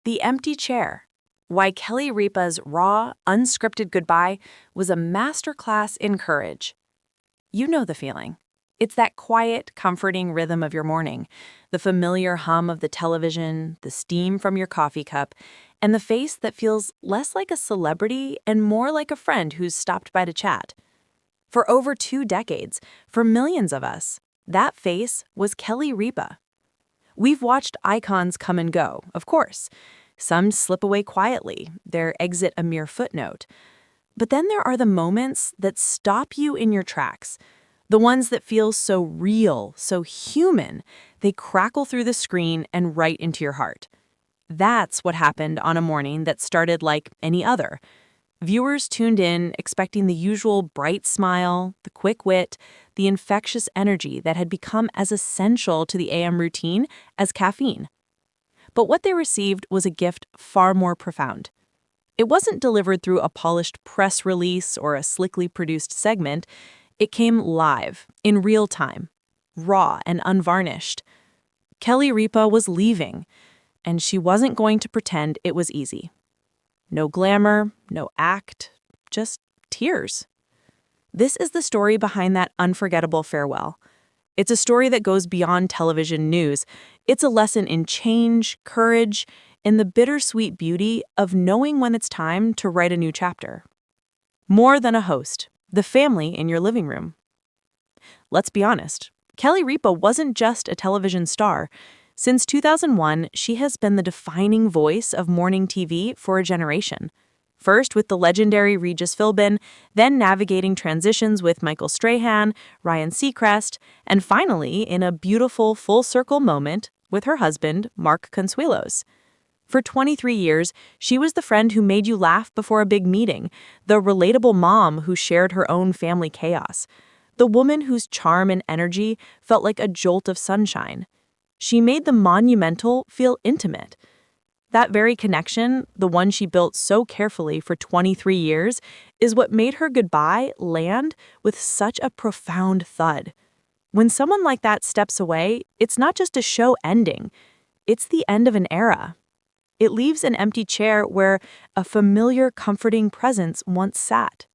The Empty Chair. Why Kelly Ripa's raw, unscripted goodbye was a masterclass in courage. You know the feeling. It's that quiet, comforting rhythm of your morning, the familiar hum of the television, the steam from your coffee cup, and the face that feels less like a celebrity and more like a friend who's stopped by to chat. For over 2 decades, for millions of us, that face was Kelly Ripa. We've watched icons come and go, of course. Some slip away quietly, their exit a mere footnote. But then there are the moments that stop you in your tracks, the ones that feel so real, so human, they crackle through the screen and right into your heart. That's what happened on a morning that started like any other. Viewers tuned in expecting the usual bright smile, the quick wit, the infectious energy that had become as essential to the AM routine as caffeine. But what they received was a gift far more profound. It wasn't delivered through a polished press release or a slickly produced segment. It came live, in real time, raw and unvarnished. Kelly Ripa was leaving, and she wasn't going to pretend it was easy. No glamour, no act, just tears. This is the story behind that unforgettable farewell. It's a story that goes beyond television news. It's a lesson in change, courage, and the bittersweet beauty of knowing when it's time to write a new chapter. More than a host, the family in your living room. Let's be honest, Kelly Ripa wasn't just a television star. Since 2001, she has been the defining voice of morning TV for a generation. First with the legendary Regis Philbin, then navigating transitions with Michael Strahan, Ryan Seacrest, and finally in a beautiful full-circle moment with her husband, Mark Consuelos. For 23 years, she was the friend who made you laugh before a big meeting, the relatable mom who shared her own family chaos, the woman whose charm and energy felt like a jolt of sunshine. She made the monumental feel intimate. That very connection, the one she built so carefully for 23 years, is what made her goodbye land with such a profound thud. When someone like that steps away, it's not just a show ending. It's the end of an era. It leaves an empty chair where a familiar, comforting presence once sat.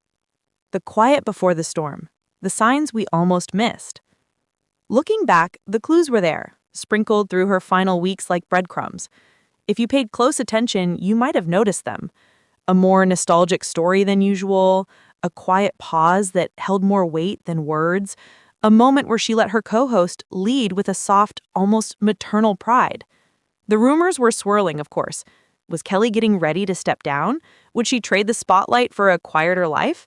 The quiet before the storm, the signs we almost missed. Looking back, the clues were there, sprinkled through her final weeks like breadcrumbs. If you paid close attention, you might have noticed them. A more nostalgic story than usual, a quiet pause that held more weight than words, a moment where she let her co-host lead with a soft, almost maternal pride. The rumors were swirling, of course. Was Kelly getting ready to step down? Would she trade the spotlight for a quieter life?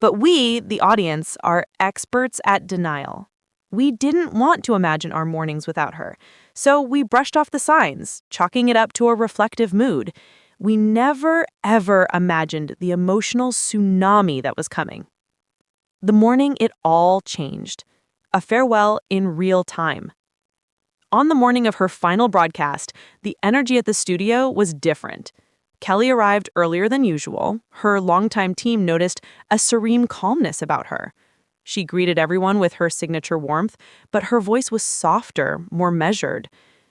But we, the audience, are experts at denial. We didn't want to imagine our mornings without her, so we brushed off the signs, chalking it up to a reflective mood. We never, ever imagined the emotional tsunami that was coming. The morning it all changed. A farewell in real time. On the morning of her final broadcast, the energy at the studio was different. Kelly arrived earlier than usual. Her longtime team noticed a serene calmness about her. She greeted everyone with her signature warmth, but her voice was softer, more measured.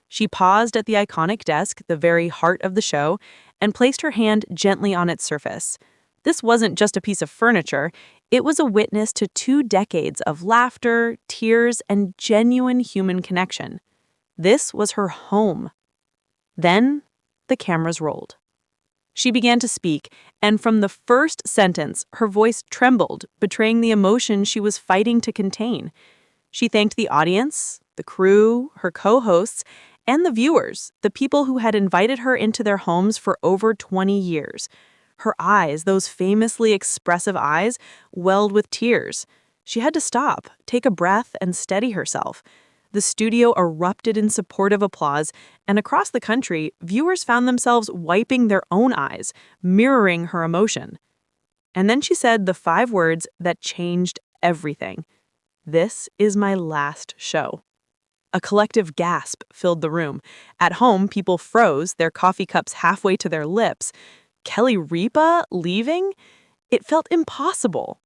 She paused at the iconic desk, the very heart of the show, and placed her hand gently on its surface. This wasn't just a piece of furniture. It was a witness to 2 decades of laughter, tears, and genuine human connection. This was her home. Then the cameras rolled. She began to speak, and from the first sentence, her voice trembled, betraying the emotion she was fighting to contain. She thanked the audience, the crew, her co-hosts, and the viewers, the people who had invited her into their homes for over 20 years. Her eyes, those famously expressive eyes, welled with tears. She had to stop, take a breath, and steady herself. The studio erupted in supportive applause, and across the country, viewers found themselves wiping their own eyes, mirroring her emotion. And then she said the 5 words that changed everything. "This is my last show." A collective gasp filled the room. At home, people froze, their coffee cups halfway to their lips. Kelly Ripa leaving? It felt impossible.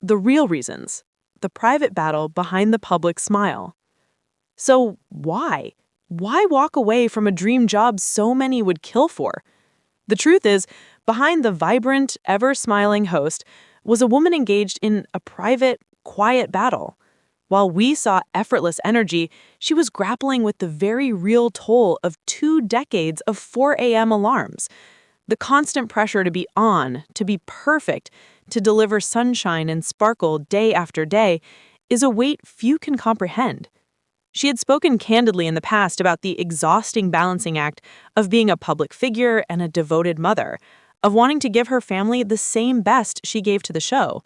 The real reasons. The private battle behind the public smile. So why? Why walk away from a dream job so many would kill for? The truth is, behind the vibrant, ever-smiling host was a woman engaged in a private, quiet battle. While we saw effortless energy, she was grappling with the very real toll of 2 decades of 4 a.m. alarms. The constant pressure to be on, to be perfect, to deliver sunshine and sparkle day after day is a weight few can comprehend. She had spoken candidly in the past about the exhausting balancing act of being a public figure and a devoted mother, of wanting to give her family the same best she gave to the show.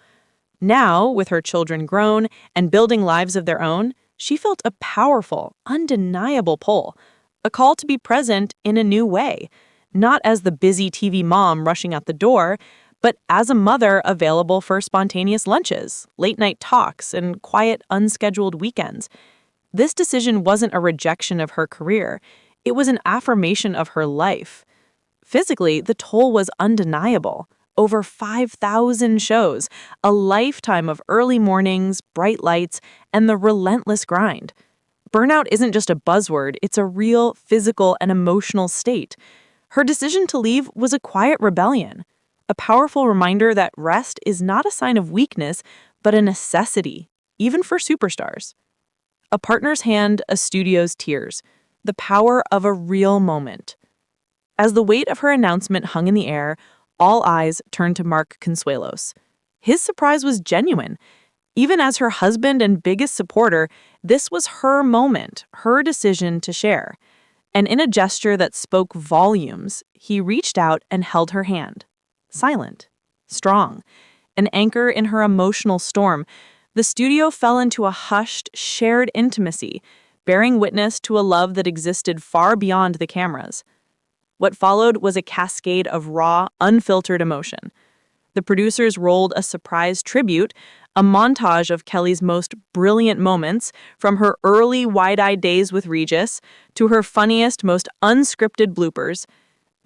Now, with her children grown and building lives of their own, she felt a powerful, undeniable pull, a call to be present in a new way, not as the busy TV mom rushing out the door, but as a mother available for spontaneous lunches, late-night talks, and quiet, unscheduled weekends. This decision wasn't a rejection of her career. It was an affirmation of her life. Physically, the toll was undeniable. Over 5,000 shows, a lifetime of early mornings, bright lights, and the relentless grind. Burnout isn't just a buzzword, it's a real physical and emotional state. Her decision to leave was a quiet rebellion, a powerful reminder that rest is not a sign of weakness, but a necessity, even for superstars. A partner's hand, a studio's tears, the power of a real moment. As the weight of her announcement hung in the air, all eyes turned to Mark Consuelos. His surprise was genuine. Even as her husband and biggest supporter, this was her moment, her decision to share. And in a gesture that spoke volumes, he reached out and held her hand. Silent, strong, an anchor in her emotional storm, the studio fell into a hushed, shared intimacy, bearing witness to a love that existed far beyond the cameras. What followed was a cascade of raw, unfiltered emotion. The producers rolled a surprise tribute, a montage of Kelly's most brilliant moments, from her early wide-eyed days with Regis to her funniest, most unscripted bloopers.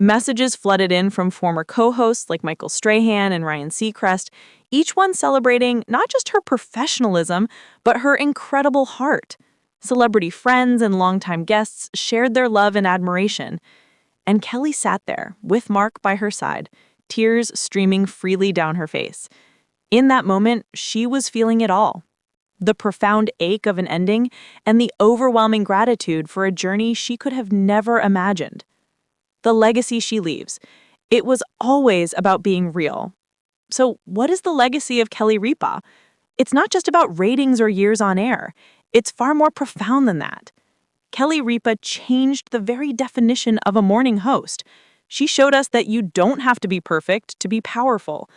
Messages flooded in from former co-hosts like Michael Strahan and Ryan Seacrest, each one celebrating not just her professionalism, but her incredible heart. Celebrity friends and longtime guests shared their love and admiration. And Kelly sat there, with Mark by her side, tears streaming freely down her face. In that moment, she was feeling it all. The profound ache of an ending and the overwhelming gratitude for a journey she could have never imagined. The legacy she leaves. It was always about being real. So what is the legacy of Kelly Ripa? It's not just about ratings or years on air. It's far more profound than that. Kelly Ripa changed the very definition of a morning host. She showed us that you don't have to be perfect to be powerful.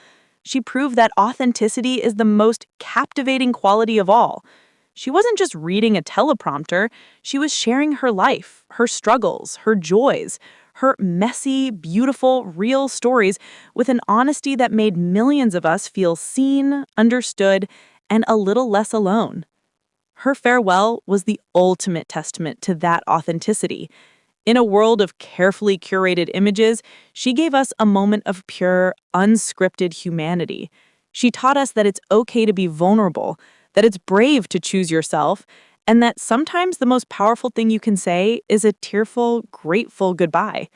She proved that authenticity is the most captivating quality of all. She wasn't just reading a teleprompter, she was sharing her life, her struggles, her joys, her messy, beautiful, real stories with an honesty that made millions of us feel seen, understood, and a little less alone. Her farewell was the ultimate testament to that authenticity. In a world of carefully curated images, she gave us a moment of pure, unscripted humanity. She taught us that it's okay to be vulnerable, that it's brave to choose yourself, and that sometimes the most powerful thing you can say is a tearful, grateful goodbye.